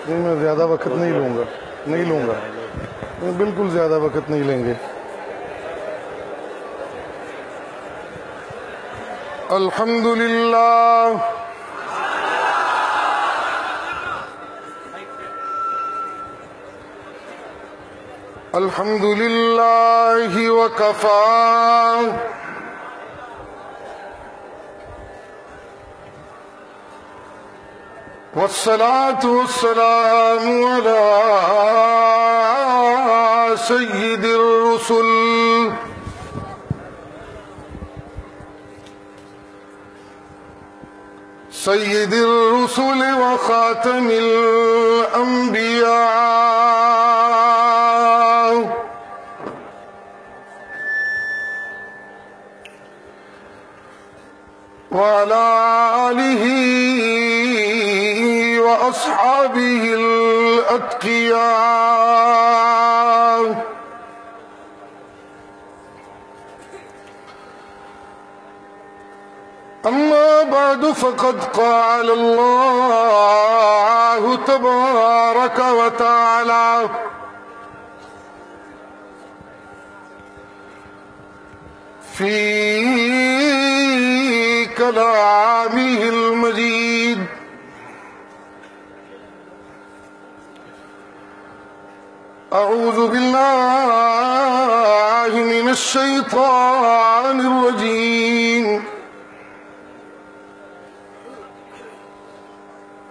نہیں میں زیادہ وقت نہیں لوں گا بالکل زیادہ وقت نہیں لیں گے. الحمدللہ الحمدللہ وکفی والصلاة والسلام على سید الرسل سید الرسل وخاتم الانبیاء وعلى آلہ وأصحابه الأتقياء أما بعد فقد قال الله تبارك وتعالى في كلامه المجيد أعوذ بالله من الشيطان الرجيم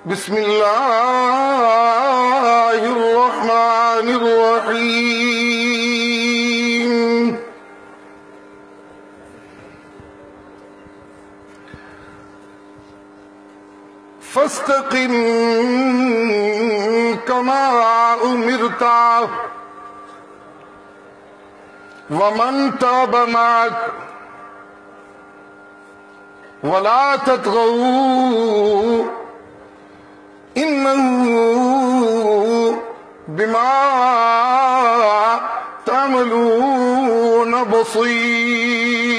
بسم الله الرحمن الرحيم فاستقم كما أمرت ومن تاب معك ولا تطغوا إنه بما تعملون بصير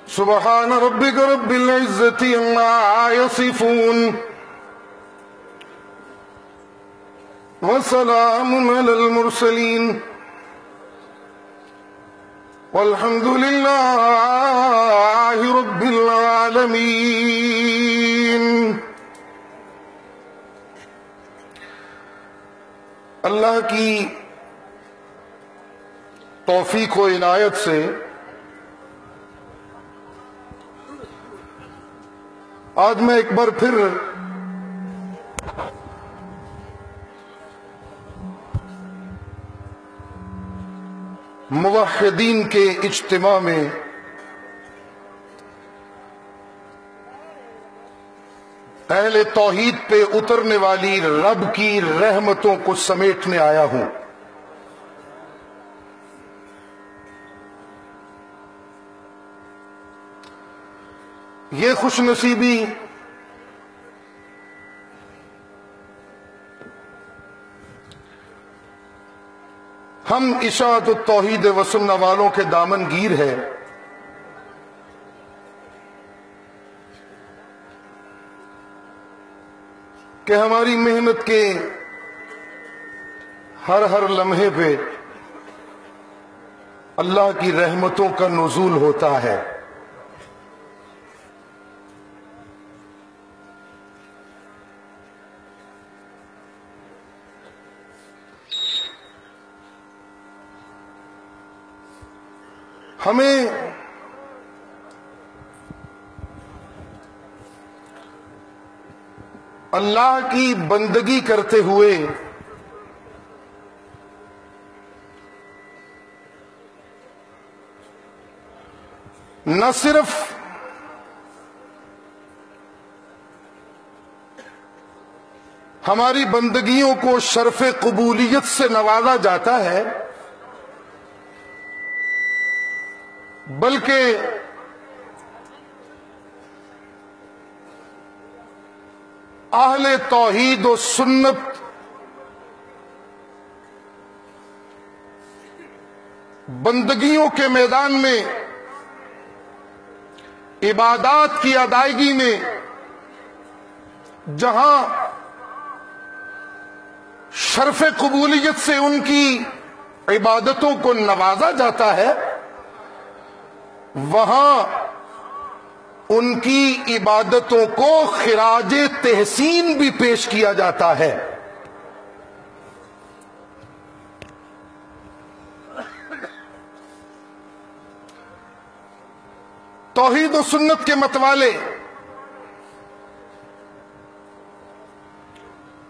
سبحان ربك رب العزة عما يصفون وسلام على المرسلين والحمد لله رب العالمين. اللہ کی توفیق و عنایت سے آج میں ایک بار پھر موحدین کے اجتماع میں اہل توحید پہ اترنے والی رب کی رحمتوں کو سمیٹنے آیا ہوں. یہ خوش نصیبی ہم اشاعت التوحید و سنہ والوں کے دامن گیر ہے کہ ہماری محنت کے ہر لمحے پہ اللہ کی رحمتوں کا نزول ہوتا ہے. ہمیں اللہ کی بندگی کرتے ہوئے نہ صرف ہماری بندگیوں کو شرف قبولیت سے نوازا جاتا ہے بلکہ اہل توحید و سنت بندگیوں کے میدان میں عبادات کی ادائیگی میں جہاں شرف قبولیت سے ان کی عبادتوں کو نوازا جاتا ہے، وہاں ان کی عبادتوں کو خراج تحسین بھی پیش کیا جاتا ہے۔ توحید و سنت کے متوالے،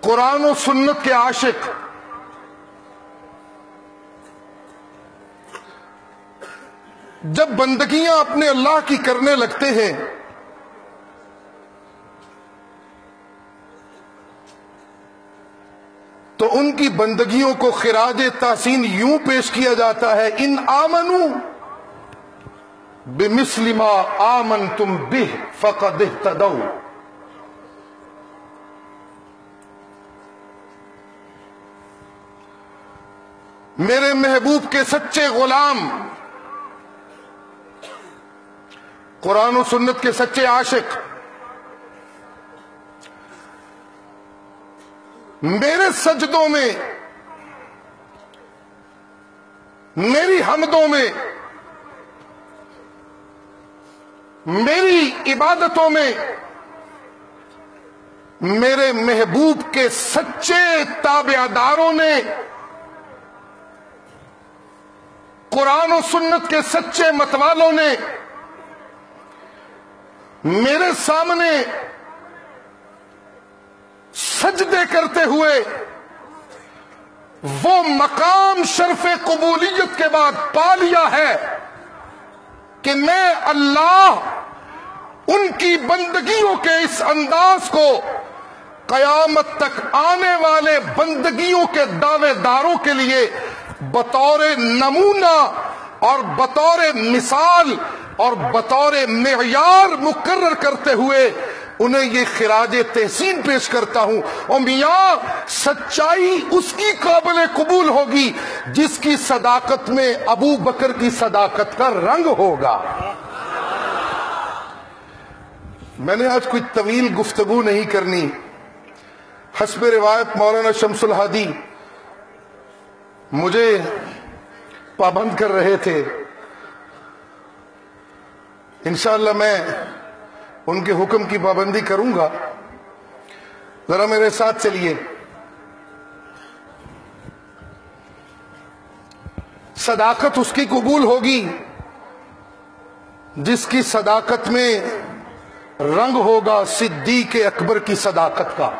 قرآن و سنت کے عاشق جب بندگیاں اپنے اللہ کی کرنے لگتے ہیں تو ان کی بندگیوں کو خراج تحسین یوں پیش کیا جاتا ہے، ان آمنوا بمثل ما آمنتم بہ فقد اہتدوا۔ میرے محبوب کے سچے غلام، قرآن و سنت کے سچے عاشق میرے سجدوں میں، میری حمدوں میں، میری عبادتوں میں میرے محبوب کے سچے تابعداروں نے، قرآن و سنت کے سچے متوالوں نے میرے سامنے سجدے کرتے ہوئے وہ مقام شرف قبولیت کے بعد پا لیا ہے کہ میں اللہ ان کی بندگیوں کے اس انداز کو قیامت تک آنے والے بندگیوں کے دعوے داروں کے لیے بطور نمونہ اور بطور مثال اور بطور معیار مقرر کرتے ہوئے انہیں یہ خراج تحسین پیش کرتا ہوں۔ اور میاں، سچائی اس کی قابل قبول ہوگی جس کی صداقت میں ابو بکر کی صداقت کا رنگ ہوگا۔ میں نے آج کوئی طویل گفتگو نہیں کرنی، حسب روایت مولانا شمس الہادی مجھے پابند کر رہے تھے، انشاءاللہ میں ان کے حکم کی پابندی کروں گا۔ ذرا میرے ساتھ چلیے۔ صداقت اس کی قبول ہوگی جس کی صداقت میں رنگ ہوگا صدیق اکبر کی صداقت کا۔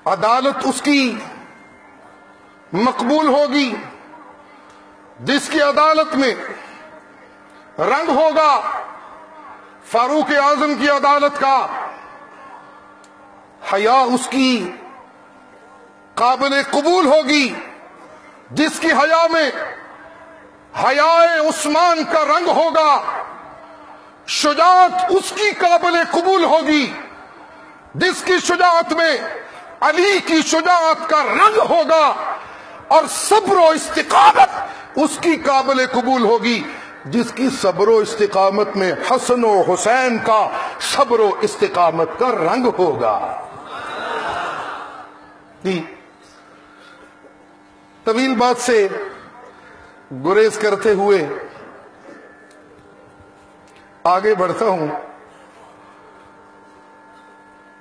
عدالت اس کی مقبول ہوگی جس کی عدالت میں رنگ ہوگا فاروق اعظم کی عدالت کا۔ حیا اس کی قابل قبول ہوگی جس کی حیا میں حیائے عثمان کا رنگ ہوگا۔ شجاعت اس کی قابل قبول ہوگی جس کی شجاعت میں علی کی شجاعت کا رنگ ہوگا، اور صبر و استقامت اس کی قابل قبول ہوگی جس کی صبر و استقامت میں حسن و حسین کا صبر و استقامت کا رنگ ہوگا۔ طویل بات سے گریز کرتے ہوئے آگے بڑھتا ہوں۔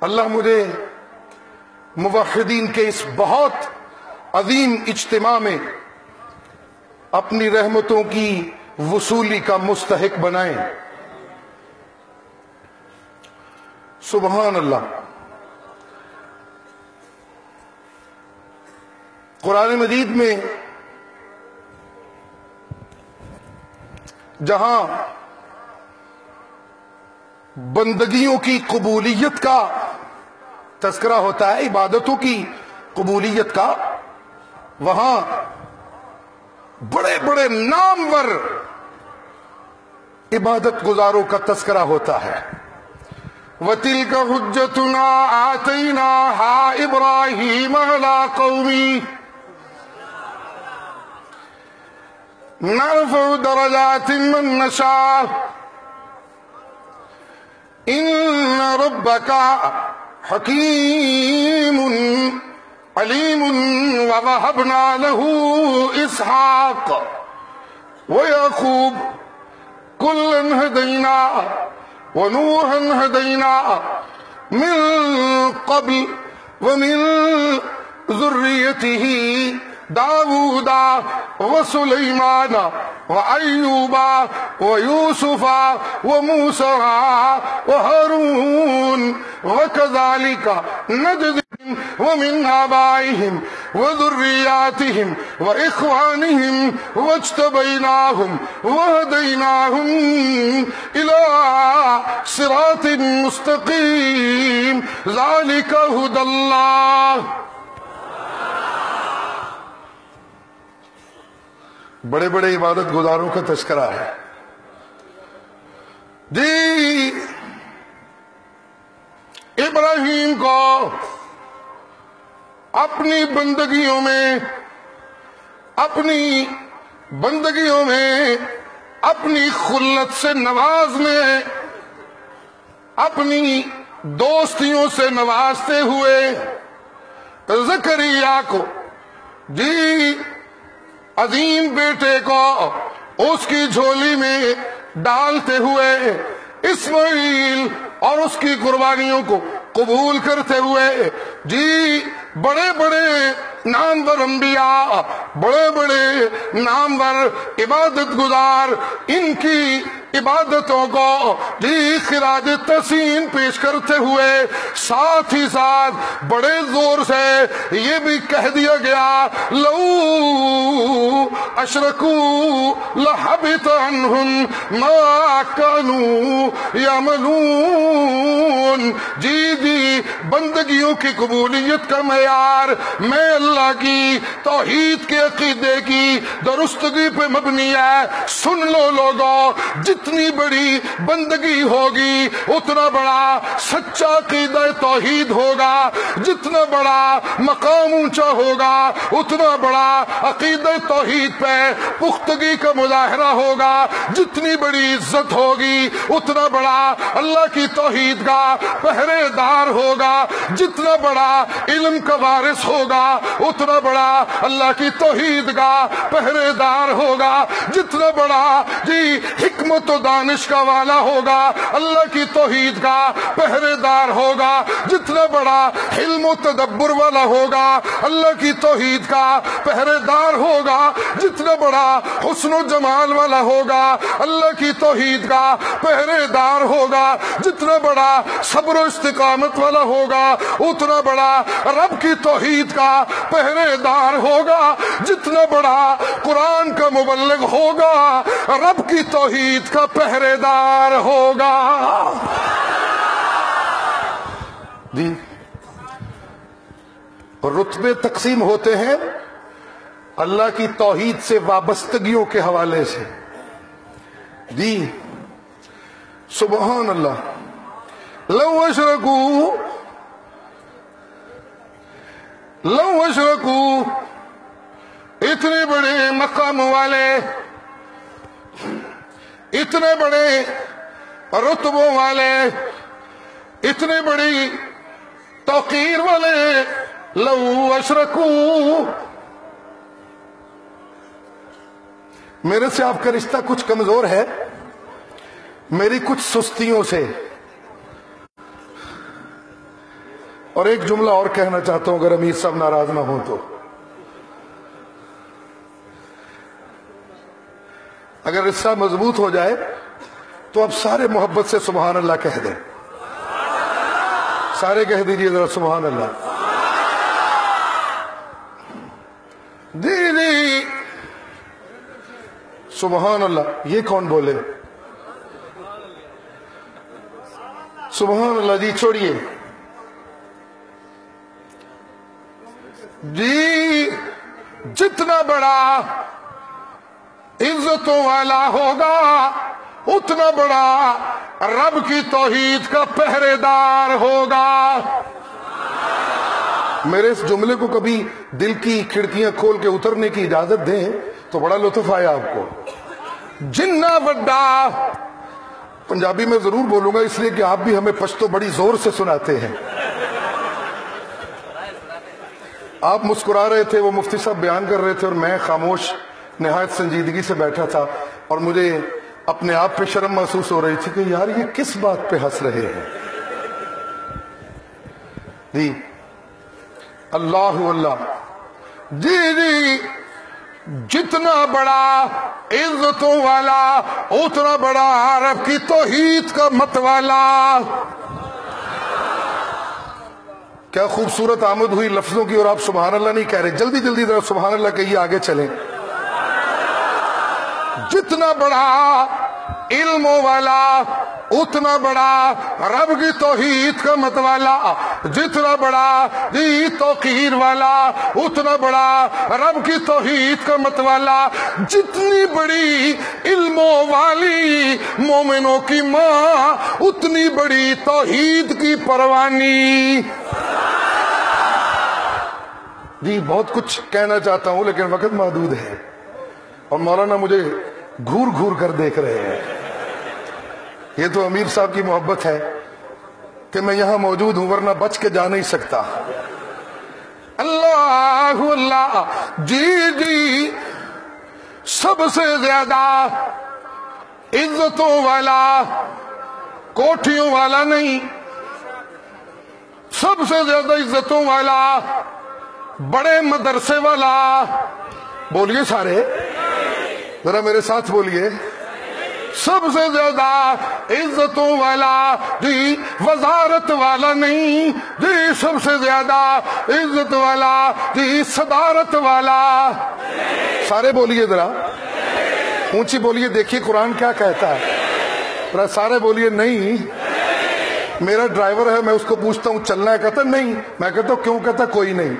اللہ مجھے موحدین کے اس بہت عظیم اجتماع میں اپنی رحمتوں کی وصولی کا مستحق بنائیں۔ سبحان اللہ۔ قرآن مجید میں جہاں بندگیوں کی قبولیت کا تذکرہ ہوتا ہے، عبادتوں کی قبولیت کا، وہاں بڑے بڑے نامور عبادت گزاروں کا تذکرہ ہوتا ہے۔ وَتِلْكَ حُجَّتُنَا آتَيْنَاهَا إِبْرَاهِيمَ عَلَىٰ قَوْمِهِ۔ نرفع درجات من نشاء ان ربك حكيم عليم ووهبنا له اسحاق ويعقوب كلا هدينا ونوحا هدينا من قبل ومن ذريته داود وسليمان وأيوب ويوسف وموسى وهارون وكذلك نجزي ومن آبائهم وذرياتهم وإخوانهم واجتبيناهم وهديناهم إلى صراط مستقيم ذلك هدى الله. بڑے بڑے عبادت گزاروں کا تذکرہ ہے جی. ابراہیم کو اپنی بندگیوں میں اپنی خلت سے نوازنے، اپنی دوستیوں سے نوازتے ہوئے زکریا کو جی عظیم بیٹے کو اس کی جھولی میں ڈالتے ہوئے اسماعیل اور اس کی قربانیوں کو قبول کرتے ہوئے جی بڑے بڑے نامور انبیاء، بڑے بڑے نامور عبادت گزار ان کی عبادتوں کو جی خراج تحسین پیش کرتے ہوئے ساتھ ہی ساتھ بڑے زور سے یہ بھی کہہ دیا گیا لو اشرکوا لحبط عنہم ما کانوا یعملون. جی بندگیوں کی قبولیت کا معیار میں اللہ کی توحید کے عقیدے کی درستگی پہ مبنی ہے. سن لو لوگوں، جتنی بڑی بندگی ہوگی اتنا بڑا سچا عقیدہ توحید ہوگا، جتنا بڑا مقام اونچا ہوگا اتنا بڑا عقیدہ توحید پہ پختگی کا مظاہرہ ہوگا، جتنی بڑی عزت ہوگی اتنا بڑا اللہ کی توحید کا پہرے دار ہوگا، جتنا بڑا علم کا وارث ہوگا اتنا بڑا اللہ کی توحید کا پہرے دار ہوگا، جتنا بڑا جی حکمت و دانش کا والا ہوگا اللہ کی توحید کا پہرے دار ہوگا، جتنا بڑا حلم و تدبر والا ہوگا اللہ کی توحید کا پہرے دار ہوگا، جتنا بڑا حسن و جمال والا ہوگا اللہ کی توحید کا پہرے دار ہوگا، جتنا بڑا صبر و استقامت والا ہوگا اتنا بڑا رب کی توحید کا پہرے دار ہوگا، جتنا بڑا قرآن کا مبلغ ہوگا رب کی توحید کا پہرے دار ہوگا. جی رتبے تقسیم ہوتے ہیں اللہ کی توحید سے وابستگیوں کے حوالے سے. جی سبحان اللہ. لو اشرکو اتنے بڑے مقام والے، اتنے بڑے رتبوں والے، اتنے بڑی توقیر والے، لو اشرکو. میرے سے آپ کا رشتہ کچھ کمزور ہے، میری کچھ سستیوں سے. اور ایک جملہ اور کہنا چاہتا ہوں اگر امیر صاحب ناراض نہ ہوں تو. اگر رشتہ مضبوط ہو جائے تو اب سارے محبت سے سبحان اللہ کہہ دیں. سارے کہہ دیجئے ذرا سبحان اللہ. جی سبحان اللہ. یہ کون بولے سبحان اللہ؟ جی چھوڑیے. جی جتنا بڑا عزتوں والا ہوگا اتنا بڑا رب کی توحید کا پہرے دار ہوگا. میرے اس جملے کو کبھی دل کی کھڑکیاں کھول کے اترنے کی اجازت دیں تو بڑا لطف آیا آپ کو. جنہ بڑا پنجابی میں ضرور بولوں گا اس لیے کہ آپ بھی ہمیں پشتو بڑی زور سے سناتے ہیں. آپ مسکرا رہے تھے, وہ مفتی صاحب بیان کر رہے تھے اور میں خاموش نہایت سنجیدگی سے بیٹھا تھا, اور مجھے اپنے آپ پہ شرم محسوس ہو رہی تھی کہ یار یہ کس بات پہ ہنس رہے ہیں. جی اللہ اللہ, جی جتنا بڑا عزتوں والا اتنا بڑا عرب کی توحید کا مت والا. کیا خوبصورت آمد ہوئی لفظوں کی, اور آپ سبحان اللہ نہیں کہہ رہے. جلدی جلدی ذرا سبحان اللہ کہیے, آگے چلیں. جتنا بڑا علم والا اتنا بڑا رب کی توحید کا مت والا, جتنا بڑا توقیر والا اتنا بڑا رب کی توحید کا مت والا. جتنی بڑی علموں والی مومنوں کی ماں اتنی بڑی توحید کی پروانی. جی بہت کچھ کہنا چاہتا ہوں لیکن وقت محدود ہے, اور مولانا مجھے گھور گھور کر دیکھ رہے ہیں. یہ تو امیر صاحب کی محبت ہے کہ میں یہاں موجود ہوں, ورنہ بچ کے جا نہیں سکتا. اللہ اللہ, جی سب سے زیادہ عزتوں والا کوٹھیوں والا نہیں, سب سے زیادہ عزتوں والا بڑے مدرسے والا. بولیے سارے, ذرا میرے ساتھ بولیے. سب سے زیادہ عزتوں والا جی وزارت والا نہیں, جی سب سے زیادہ عزت والا جی صدارت والا. سارے بولیے, ذرا اونچی بولیے, دیکھیے قرآن کیا کہتا ہے. ذرا سارے بولیے. نہیں, میرا ڈرائیور ہے, میں اس کو پوچھتا ہوں چلنا ہے, کہتا نہیں. میں کہتا ہوں کیوں, کہتا کوئی نہیں.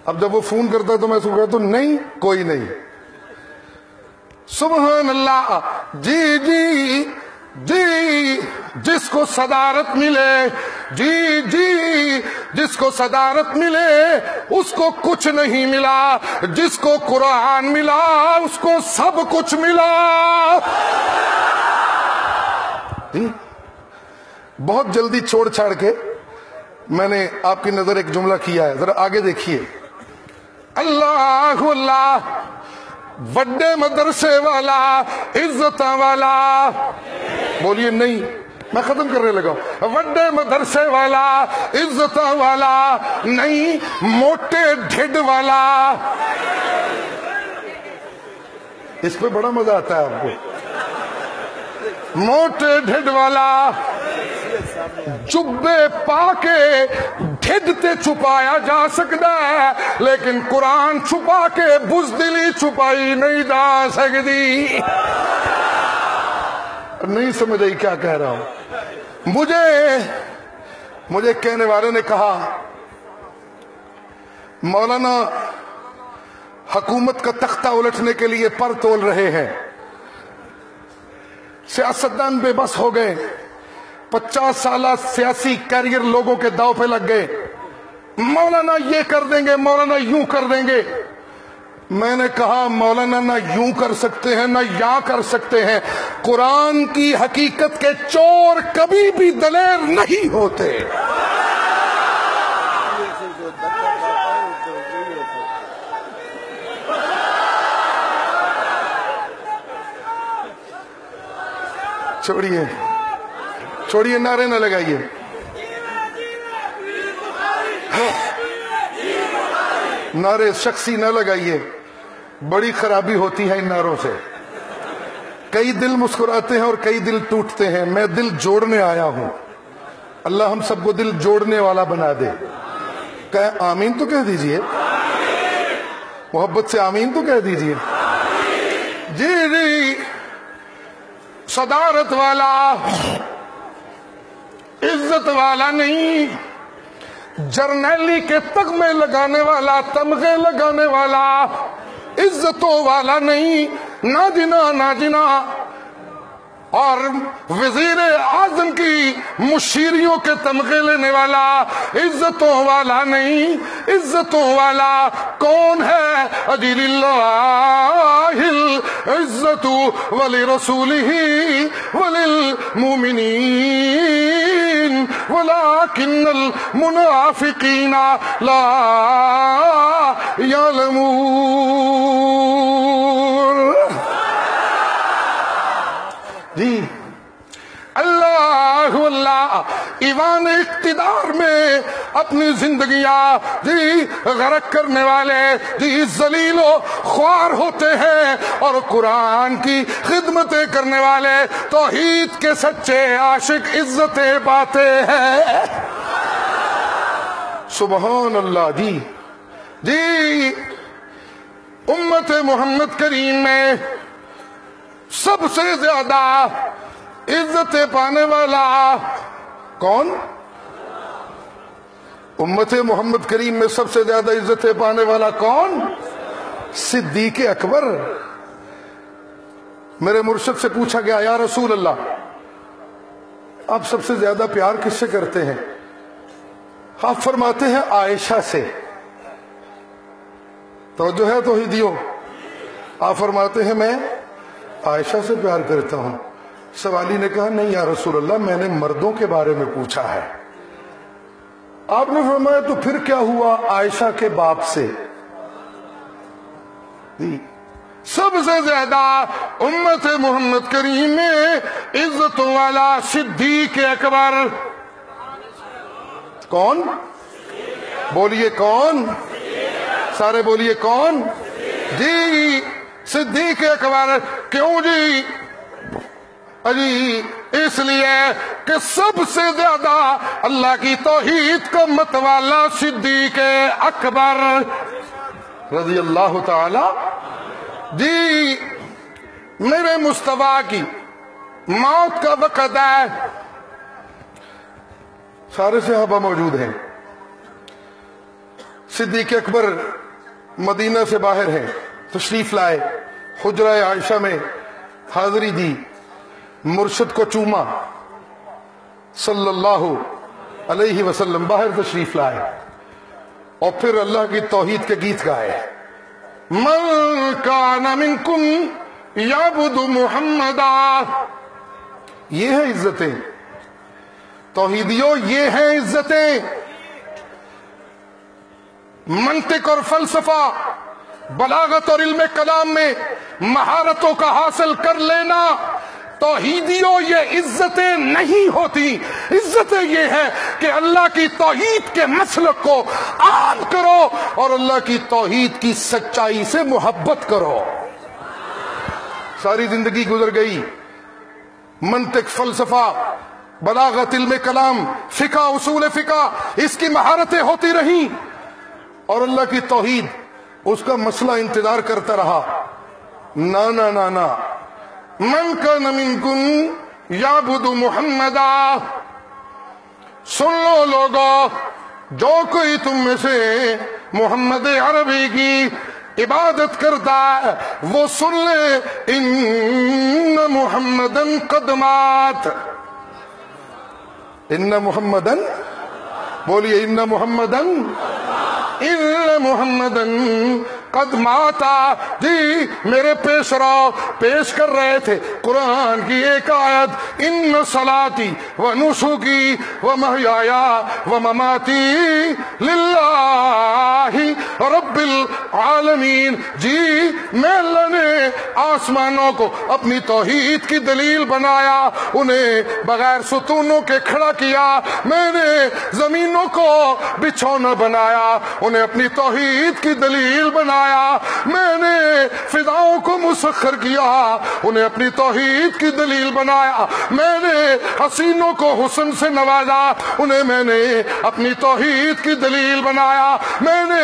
اب جب وہ فون کرتا ہے تو میں اس کو کہتا ہوں نہیں کوئی نہیں. سبحان اللہ. جی جی جی جس کو صدارت ملے, جی جی جس کو صدارت ملے اس کو کچھ نہیں ملا, جس کو قرآن ملا اس کو سب کچھ ملا. جی بہت جلدی چھوڑ چھاڑ کے میں نے آپ کی نظر ایک جملہ کیا ہے, ذرا آگے دیکھیے. اللہ اللہ, بڑے مدرسے والا عزت والا. بولیے نہیں, میں ختم کرنے لگا ہوں. بڑے مدرسے والا عزت والا نہیں, موٹے ڈھڈ والا. اس پہ بڑا مزہ آتا ہے آپ کو. موٹے ڈھڈ والا, جبے پا کے ڈھڈ تے چھپایا جا سکتا ہے, لیکن قرآن چھپا کے بزدلی چھپائی نہیں جا سکتی. نہیں سمجھ آئی کیا کہہ رہا ہوں. مجھے کہنے والے نے کہا مولانا حکومت کا تختہ الٹنے کے لیے پر تول رہے ہیں, سیاستدان بے بس ہو گئے, 50 سالہ سیاسی کیریئر لوگوں کے داؤ پہ لگ گئے. مولانا یہ کر دیں گے, مولانا یوں کر دیں گے. میں نے کہا مولانا نہ یوں کر سکتے ہیں نہ یاں کر سکتے ہیں. قرآن کی حقیقت کے چور کبھی بھی دلیر نہیں ہوتے. چھوڑیے نعرے نہ لگائیے. نعرے شخصی نہ لگائیے, بڑی خرابی ہوتی ہے ان نعروں سے. کئی دل مسکراتے ہیں اور کئی دل ٹوٹتے ہیں. میں دل جوڑنے آیا ہوں, اللہ ہم سب کو دل جوڑنے والا بنا دے. کہ آمین تو کہہ دیجئے, محبت سے آمین تو کہہ دیجئے. جی جی صدارت والا عزت والا نہیں, جرنیلی کے تمغے لگانے والا, تمغے لگانے والا عزتوں والا نہیں. نہ جنا اور وزیر اعظم کی مشیریوں کے تمغے لینے والا عزتوں والا نہیں، عزتوں والا کون ہے؟ اجی للہ العزت ولرسولہ وللمؤمنین ولکن المنافقین لا یعلمون۔ جی اللہ ایوان اقتدار میں اپنی زندگیاں جی غرق کرنے والے جی ذلیل و خوار ہوتے ہیں، اور قرآن کی خدمتیں کرنے والے توحید کے سچے عاشق عزتیں پاتے ہیں۔ سبحان اللہ۔ جی امت محمد کریم میں سب سے زیادہ عزتیں پانے والا کون؟ امت محمد کریم میں سب سے زیادہ عزتیں پانے والا کون؟ صدیق اکبر۔ میرے مرشد سے پوچھا گیا، یا رسول اللہ آپ سب سے زیادہ پیار کس سے کرتے ہیں؟ آپ فرماتے ہیں عائشہ سے۔ توجہ ہے توحیدیوں؟ آپ فرماتے ہیں میں عائشہ سے پیار کرتا ہوں۔ سوالی نے کہا نہیں یا رسول اللہ میں نے مردوں کے بارے میں پوچھا ہے۔ آپ نے فرمایا تو پھر کیا ہوا عائشہ کے باپ سے؟ سب سے زیادہ امت محمد کریم میں عزتوں والا صدیق اکبر کون؟ بولیے کون؟ سارے بولیے کون؟ جی صدیق اکبر۔ کیوں جی؟ اجی اس لیے کہ سب سے زیادہ اللہ کی توحید کا متوالا صدیق اکبر رضی اللہ تعالی۔ جی میرے مصطفیٰ کی موت کا وقت ہے، سارے صحابہ موجود ہیں، صدیق اکبر مدینہ سے باہر ہیں، تشریف لائے، حجرہ عائشہ میں حاضری دی، مرشد کو چوما صلی اللہ علیہ وسلم، باہر تشریف لائے، اور پھر اللہ کی توحید کے گیت گائے۔ من کان منکم یعبد محمدا، یہ ہیں عزتیں توحیدیوں، یہ ہیں عزتیں۔ منطق اور فلسفہ، بلاغت اور علم کلام میں مہارتوں کا حاصل کر لینا توحیدیوں یہ عزتیں نہیں ہوتی۔ عزتیں یہ ہے کہ اللہ کی توحید کے مسلک کو عام کرو اور اللہ کی توحید کی سچائی سے محبت کرو۔ ساری زندگی گزر گئی منطق، فلسفہ، بلاغت، علم کلام، فقہ، اصول فقہ، اس کی مہارتیں ہوتی رہیں، اور اللہ کی توحید اس کا مسئلہ انتظار کرتا رہا۔ نا نا نا نا، من کان منکم یعبد محمدا، سن لو لوگو جو کوئی تم میں سے محمد عربی کی عبادت کرتا ہے وہ سن لے، ان محمدن قد مات، ان محمدن، بولیے ان محمدن، ان محمدن قد ماتا۔ جی میرے پیش رو پیش کر رہے تھے قرآن کی ایک آیت، ان صلاتی و نسکی و محیایا و مماتی للہ رب العالمین۔ جی میں اللہ نے آسمانوں کو اپنی توحید کی دلیل بنایا، انہیں بغیر ستونوں کے کھڑا کیا، میں نے زمینوں کو بچھونا بنایا، انہیں اپنی توحید کی دلیل بنایا، میں نے فضاؤں کو مسخر کیا، انہیں اپنی توحید کی دلیل بنایا، میں نے حسینوں کو حسن سے نوازا، انہیں میں نے اپنی توحید کی دلیل بنایا، میں نے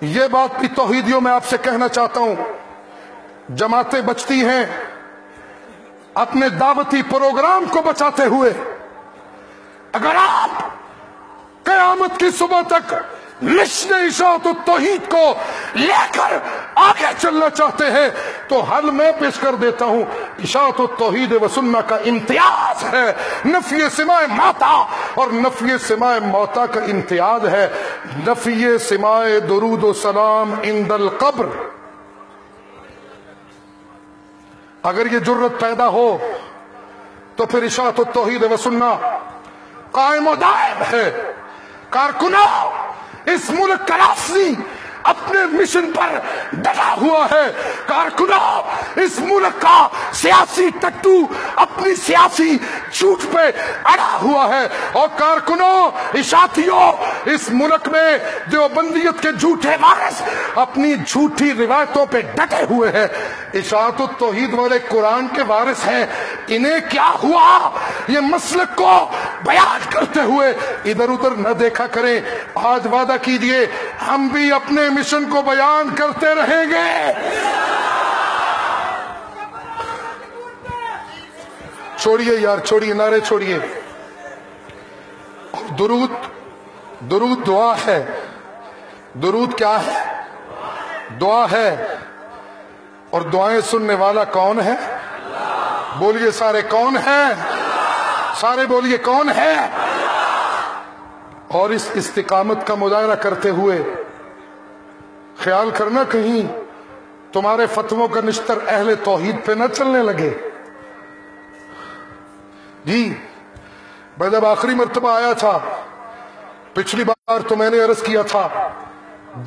یہ بات بھی توحیدیوں میں آپ سے کہنا چاہتا ہوں، جماعتیں بچتی ہیں اپنے دعوتی پروگرام کو بچاتے ہوئے۔ اگر آپ قیامت کی صبح تک مشن اشاعت التوحید کو لے کر آگے چلنا چاہتے ہیں تو حل میں پیش کر دیتا ہوں۔ اشاعت التوحید و سنہ کا امتیاز ہے نفی سماع موتا، اور نفی سماع موتا کا امتیاز ہے نفی سماع درود و سلام عند القبر۔ اگر یہ جرت پیدا ہو تو پھر اشاعت التوحید و سنہ قائم و دائم ہے۔ کارکنوں، اس ملک کا لفظی اپنے مشن پر ڈٹا ہوا ہے۔ کارکنوں، اس ملک کا سیاسی ٹٹو اپنی سیاسی جھوٹ پہ اڑا ہوا ہے، اور کارکنوں، اشاعتیوں، اس ملک میں دیوبندیت کے جھوٹے وارث اپنی جھوٹی روایتوں پہ ڈٹے ہوئے ہیں۔ اشاعت التوحید والے قرآن کے وارث ہیں، انہیں کیا ہوا؟ یہ مسلک کو بیان کرتے ہوئے ادھر ادھر نہ دیکھا کریں۔ آج وعدہ کیجئے ہم بھی اپنے مشن کو بیان کرتے رہیں گے۔ چھوڑیے یار، چھوڑیے نعرے، چھوڑیے۔ درود دعا ہے۔ درود کیا ہے؟ دعا ہے، اور دعائیں سننے والا کون ہے؟ بولیے سارے، کون ہے؟ سارے بولیے، کون ہے؟ اور اس استقامت کا مظاہرہ کرتے ہوئے خیال کرنا کہیں تمہارے فتووں کا نشتر اہل توحید پہ نہ چلنے لگے۔ جی، میں جب آخری مرتبہ آیا تھا پچھلی بار تو میں نے عرض کیا تھا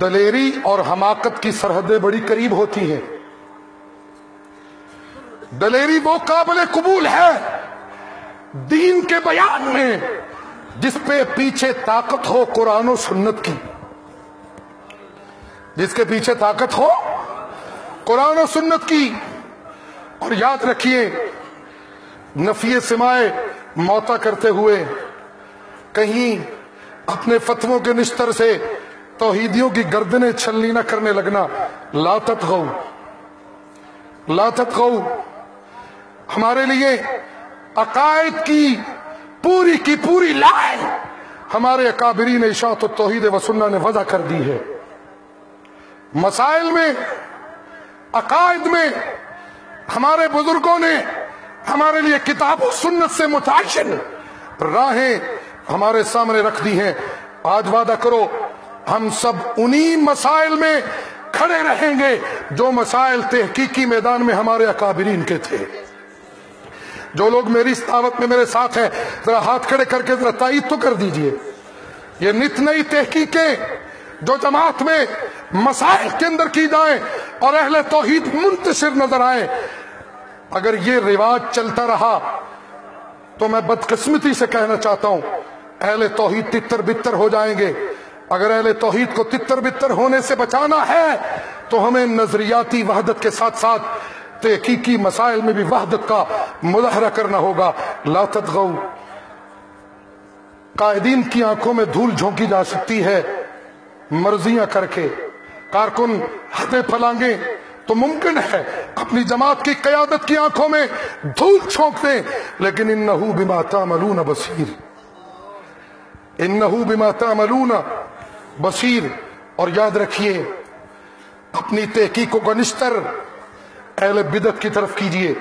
دلیری اور حماقت کی سرحدیں بڑی قریب ہوتی ہیں۔ دلیری وہ قابل قبول ہے دین کے بیان میں جس پہ پیچھے طاقت ہو قرآن و سنت کی، جس کے پیچھے طاقت ہو قرآن و سنت کی۔ اور یاد رکھیے، نفی سماع موتا کرتے ہوئے کہیں اپنے فتووں کے نشتر سے توحیدیوں کی گردنیں چھلنی نہ کرنے لگنا۔ لا تطغوا، لا تطغوا۔ ہمارے لیے عقائد کی پوری لائن ہمارے اکابرین اشاعت التوحید و سنہ نے وضع کر دی ہے۔ مسائل میں، عقائد میں ہمارے بزرگوں نے ہمارے لیے کتاب و سنت سے متعین راہیں ہمارے سامنے رکھ دی ہیں۔ آج وعدہ کرو ہم سب انہی مسائل میں کھڑے رہیں گے جو مسائل تحقیقی میدان میں ہمارے اکابرین کے تھے۔ جو لوگ میری اس دعوت میں میرے ساتھ ہیں ذرا ہاتھ کھڑے کر کے ذرا تائید تو کر دیجئے۔ یہ نت نئی تحقیقیں جو جماعت میں مسائل کے اندر کی جائیں اور اہل توحید منتشر نظر آئیں، اگر یہ رواج چلتا رہا تو میں بدقسمتی سے کہنا چاہتا ہوں اہل توحید تتر بتر ہو جائیں گے۔ اگر اہل توحید کو تتر بتر ہونے سے بچانا ہے تو ہمیں نظریاتی وحدت کے ساتھ ساتھ تحقیقی مسائل میں بھی وحدت کا مظاہرہ کرنا ہوگا۔ لا تطغوا۔ قائدین کی آنکھوں میں دھول جھونکی جا سکتی ہے مرضیاں کر کے، کارکن حدیں پھلانگیں تو ممکن ہے اپنی جماعت کی قیادت کی آنکھوں میں دھول چھونک دیں، لیکن انہو بما تعملون بصیر، انہو بما تعملون بصیر۔ اور یاد رکھیے اپنی تحقیقوں کا نشتر اہل بدعت کی طرف کیجئے،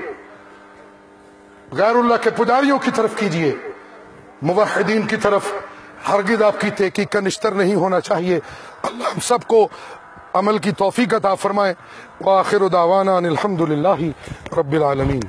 غیر اللہ کے پجاریوں کی طرف کیجئے، موحدین کی طرف ہرگز آپ کی تحقیق کا نشتر نہیں ہونا چاہیے۔ اللہ ہم سب کو عمل کی توفیق عطا فرمائے۔ وآخر دعوانا ان الحمد للہ رب العالمین۔